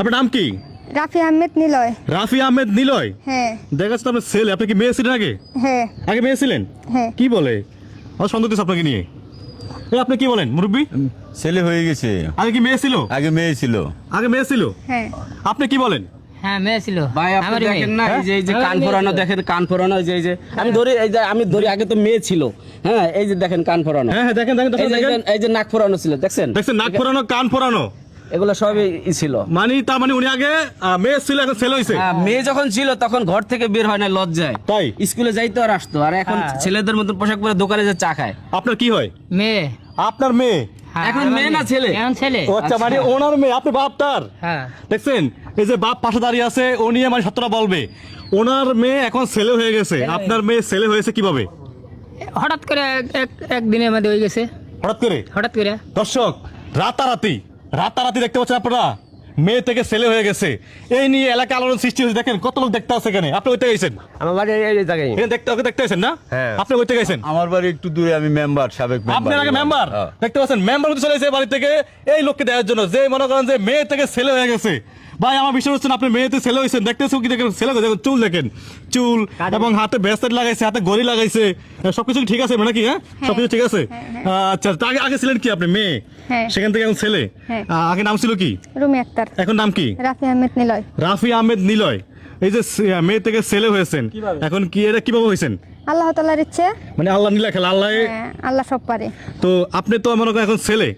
আপনার নাম কি? রাফি আহমেদ নিলয়। রাফি আহমেদ নিলয়। হ্যাঁ দেখা যাচ্ছে আপনার ছেলে। আপনি কি মেয়ে ছিলেন আগে? হ্যাঁ আগে মেয়ে ছিলেন? হ্যাঁ। কি বলে? আমার সন্দেহ হচ্ছে আপনাকে নিয়ে। আপনি কি বলেন মুরব্বী? ছেলে হয়ে গেছে। আগে কি মেয়ে ছিল? আগে মেয়ে ছিল। আগে মেয়ে ছিল। হ্যাঁ। আপনি কি বলেন? হ্যাঁ মেয়ে ছিল ভাই আপনি আমারই দেখেন না মেয়ে। এই যে আমারই কান মেয়ে ফোরানো ছিল। দেখেন কান ফোরানো এই যে আমি ধরি আগে তো মেয়ে ছিল। হ্যাঁ এই যে দেখেন কান ফোরানো। হ্যাঁ হ্যাঁ দেখেন দেখেন এই যে- দেখেন এই যে নাক ফোরানো ছিল দেখছেন দেখছেন নাক ফোরানো কান ফোরানো। এগুলো সবই ছিল। মানে তার মানে উনি আগে মেয়ে ছিল এখন ছেলে হয়েছে। হ্যাঁ, মেয়ে যখন ছিল তখন ঘর থেকে বের হয় না লজ্জায়। তাই? স্কুলে যাইতো আর আসতো আর এখন ছেলেদের মতন পোশাক পরে দোকানে যে চা খায়। আপনার কি হয়? মেয়ে আপনার মেয়ে? হ্যাঁ, এখন আমার মেয়ে না ছেলে? এখন ছেলে ও আচ্ছা মানে ওনার মেয়ে। আপনি বাপ তার? হ্যাঁ দেখছেন এই যে বাপ পাশে দাঁড়িয়ে আছে ও নিয়ে মানে সত্যটা বলবে। ওনার মেয়ে এখন ছেলে হয়ে গেছে। আপনার মেয়ে ছেলে হয়েছে কিভাবে? হঠাৎ করে একদিনের মধ্যে হয়ে গেছে হঠাৎ করে? হঠাৎ করে দর্শক রাতারাতি দেখতে পাচ্ছেন আপনারা মেয়ে থেকে ছেলে হয়ে গেছে। এই নিয়ে এলাকা আলোড়ন সৃষ্টি হয়েছে। দেখেন কত লোক দেখতে আছে এখানে। আপনি ওইতে গেছেন? আমার বাড়ি এই জায়গায়। এখানে দেখতে ওকে দেখতে গেছেন না? হ্যাঁ। আপনি ওইতে গেছেন? আমার বাড়ি একটু দূরে, আমি মেম্বার, সাবেক আপনি আগে মেম্বার হ্যাঁ। দেখতে পাচ্ছেন মেম্বার হতে চলে এসেছে বাড়ি থেকে এই লোককে দেওয়ার জন্য যে মনে করেন যে মেয়ে থেকে ছেলে হয়ে গেছে। ভাই আমার বিশ্বাস হচ্ছে না আপনি মেয়েতে ছেলে হয়েছেন। দেখতেছো কি দেখেন ছেলে দেখেন চুল দেখেন চুল এবং হাতে ব্রেসলেট লাগাইছে হাতে ঘড়ি লাগাইছে সবকিছু কি ঠিক আছে নাকি? হ্যাঁ সবকিছু ঠিক আছে। আচ্ছা তা আগে আগে ছিলেন কি আপনি মেয়ে? হ্যাঁ। সেখান থেকে এখন ছেলে। হ্যাঁ। আগে নাম ছিল কি? রুমি আক্তার। এখন নাম কি? রাফি আহমেদ নিলয়। রাফি আহমেদ নিলয়। এই যে মেয়ে থেকে ছেলে হয়েছেন এখন কি এটা কিভাবে হয়েছেন? আল্লাহ তাআলার ইচ্ছে। মানে আল্লাহ নিলা খেলা আল্লাহ। হ্যাঁ, আল্লাহ সব পারে। তো আপনি তো মনে করেন এখন ছেলে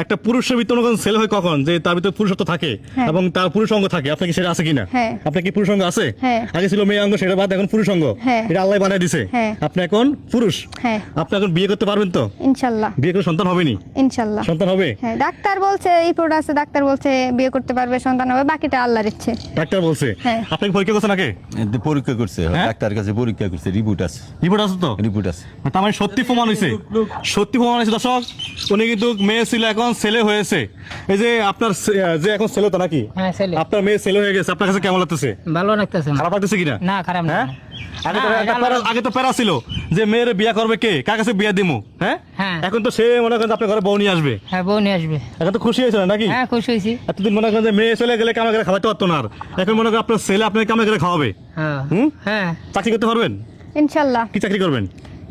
একটা পুরুষের ভিতরে মনে করেন ছেলে হয় কখন যে তার ভিতরে পুরুষত্ব থাকে হ্যাঁ। এবং তার পুরুষ অঙ্গ থাকে। আপনার কি সেটা আছে কিনা? হ্যাঁ। আপনার কি পুরুষ অঙ্গ আছে? হ্যাঁ। আগে ছিল মেয়ে অঙ্গ সেটা বাদ এখন পুরুষ অঙ্গ। হ্যাঁ। এটা আল্লাহ বানিয়ে দিছে। হ্যাঁ। আপনি এখন পুরুষ। হ্যাঁ। আপনি এখন বিয়ে করতে পারবেন তো? ইনশাল্লাহ। বিয়ে করে সন্তান হবে নি? ইনশাল্লাহ। সন্তান হবে? হ্যাঁ ডাক্তার বলছে রিপোর্ট আছে ডাক্তার বলছে বিয়ে করতে পারবে সন্তান হবে বাকিটা আল্লাহর ইচ্ছে। ডাক্তার বলছে। হ্যাঁ। আপনি কি পরীক্ষা করছেন আগে? পরীক্ষা করছে, হ্যাঁ? ডাক্তার কাছে পরীক্ষা করছে, রিপোর্ট আছে। রিপোর্ট আছে তো? রিপোর্ট আছে। তার মানে সত্যি প্রমাণ হয়েছে। সত্যি প্রমাণ হয়েছে দর্শক। উনি কিন্তু মেয়ে ছিল এখন ছেলে হয়েছে। এই যে আপনার যে এখন ছেলে তো নাকি? হ্যাঁ ছেলে আপনার মেয়ে ছেলে হয়ে গেছে আপনার কাছে কেমন লাগতেছে? ভালো লাগতেছে খারাপ লাগতেছে কিনা? না খারাপ না হ্যাঁ? আগে তো প্যারা ছিল যে মেয়ের বিয়ে করবে কে কার কাছে বিয়ে দিমু। হ্যাঁ হ্যাঁ। এখন তো সে মনে করেন আপনার ঘরে বউ নিয়ে আসবে। হ্যাঁ বউ নিয়ে আসবে এখন তো খুশি হয়েছিল নাকি? হ্যাঁ খুশি হয়েছি এতদিন মনে করেন যে মেয়ে চলে গেলে কামে করে খাওয়াতে পারতো না আর এখন মনে করেন আপনার ছেলে আপনাকে কামে করে খাওয়াবে। হ্যাঁ হুম? হ্যাঁ চাকরি করতে পারবেন? ইনশাল্লাহ। কি চাকরি করবেন?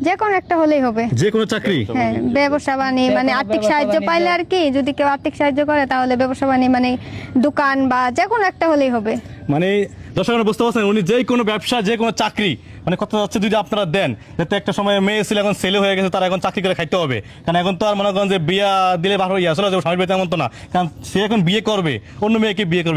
যে কোনো একটা হলেই হবে। যে কোনো চাকরি? হ্যাঁ ব্যবসা বাণিজ্য মানে আর্থিক সাহায্য পাইলে আর কি যদি কেউ আর্থিক সাহায্য করে তাহলে ব্যবসা বাণিজ্য মানে দোকান বা যে কোনো একটা হলেই হবে। মানে দর্শক বুঝতে পারছেন উনি যে কোনো ব্যবসা যে কোনো চাকরি মানে কথা যাচ্ছে যদি আপনারা দেন যাতে একটা সময় মেয়ে ছিল এখন ছেলে হয়ে গেছে তারা এখন চাকরি করে খাইতে হবে। কারণ এখন তো আর মনে করেন যে বিয়া দিলে বারো ইয়া চলে যাবে স্বামীর বাড়িতে এমন তো না। কারণ সে এখন বিয়ে করবে অন্য মেয়েকে বিয়ে করবে।